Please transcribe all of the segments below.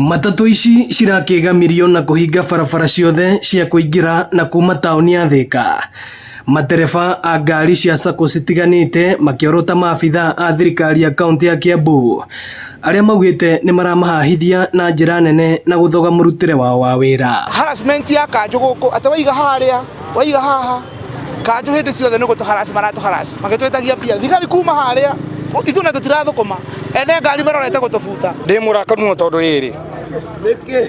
Matatu ici cirakĩgamirio na kũhinga barabara ciothe cia kũingĩra na kuma taũni ya Thika. Matereba a ngari cia SACCO citiganĩte makĩorota maabithaa a thirikari ya kaunti ya Kiambu arĩa maugĩte nĩ maramahahithia na njĩra nene na gũthoga mũrutĩre wao wa wĩra. Harassment ya Kanjũ gũkũ atĩ waiga harĩa waiga haha Kanjũ hĩndĩ ciothe nĩ gũtũharass maratũharass magĩtwĩtagia mbia thigari kuma harĩa ithuĩ tũtirathũkũma ene ngari marorete gũtũbuta. Ndĩ mũrakanu tondũ rĩrĩ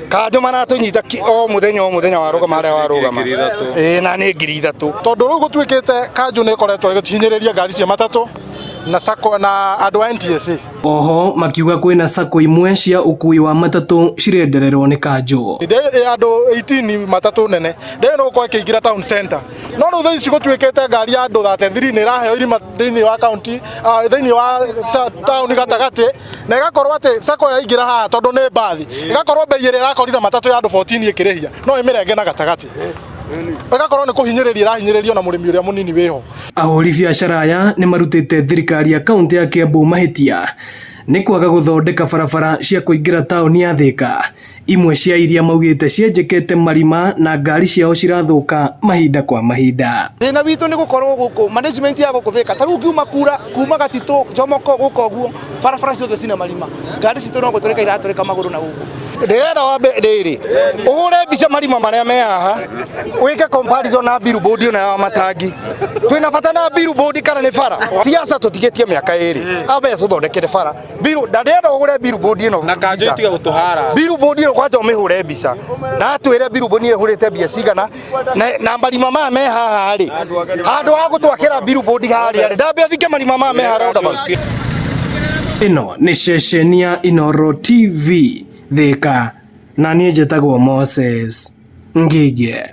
Kanjũ maratũnyita o mũthenya warũgama harĩa warũgama na nĩ 3,000 tondũ rĩu gũtuĩkĩte Kanjũ nĩ ĩkoretwo ĩgĩhinyĩrĩria ngari cia matatũ na SACCO na andũ a NTSA. Oho makiuga kwĩna SACCO imwe cia ũkui wa matatũ cirendererwo nĩ Kanjũ. Andũ 18 matatũ nene ndĩ no gũkorwo ĩkĩingĩra town center no rĩu thaa ici gũtuĩkĩte ngari ya andũ 33 nĩ ĩraheo irima thĩinĩ wa kaunti thĩinĩ wa taũni gatagatĩ na ĩgakorwo atĩ SACCO yaingĩra haha tondũ nĩ mbathi ĩgakorwo bei ĩrĩa ĩrakorire matatũ ya andũ 14 ĩkĩrĩhia no ĩmĩrenge na gatagatĩ ĩgakorwo nĩ kũhinyĩrĩria ĩrahinyĩrĩrio na mũrĩmi ũrĩa mũnini wĩho. Ahũri biacara aya nĩ marutĩte thirikari ya kaunti ya Kiambu mahĩtia nĩ kwaga gũthondeka barabara cia kũingĩra taũni ya Thika, imwe cia iria maugĩte cienjekete marima na ngari ciao cirathũka mahinda kwa mahinda. Thĩna witũ nĩ gũkorwo gũkũ management ya gũkũ Thika ta rĩu ngiuma kura kuma Gatitũ Jomoko gũkũ ũguo barabara ciothe cina marima ngari citũ no gũtũrĩka iratũrĩka magũrũ na gũkũ. Ndĩrenda wambe rĩrĩ ũhũre mbica marima marĩa me haha wĩke comparison na billboard ĩno ya matangi twĩna bata na billboard kana nĩ bara siasa tũtigĩtie mĩaka 2 ambe tũthondekere bara ndĩrenda ũgũre billboard ĩno na Kanjũ ĩtiga gũtũhara billboard ĩno kwanja ũmĩhũre mbica na twĩre billboard ĩno ĩhũrĩte mbia cigana na marima maya me haha rĩ handũ ha gũtwakĩra billboard harĩa rĩ ndambe thike marima maya me haha roundabout. Ĩno nĩ ceceni ya Inooro TV Thika na niĩ njĩtagwo Moses Ngige.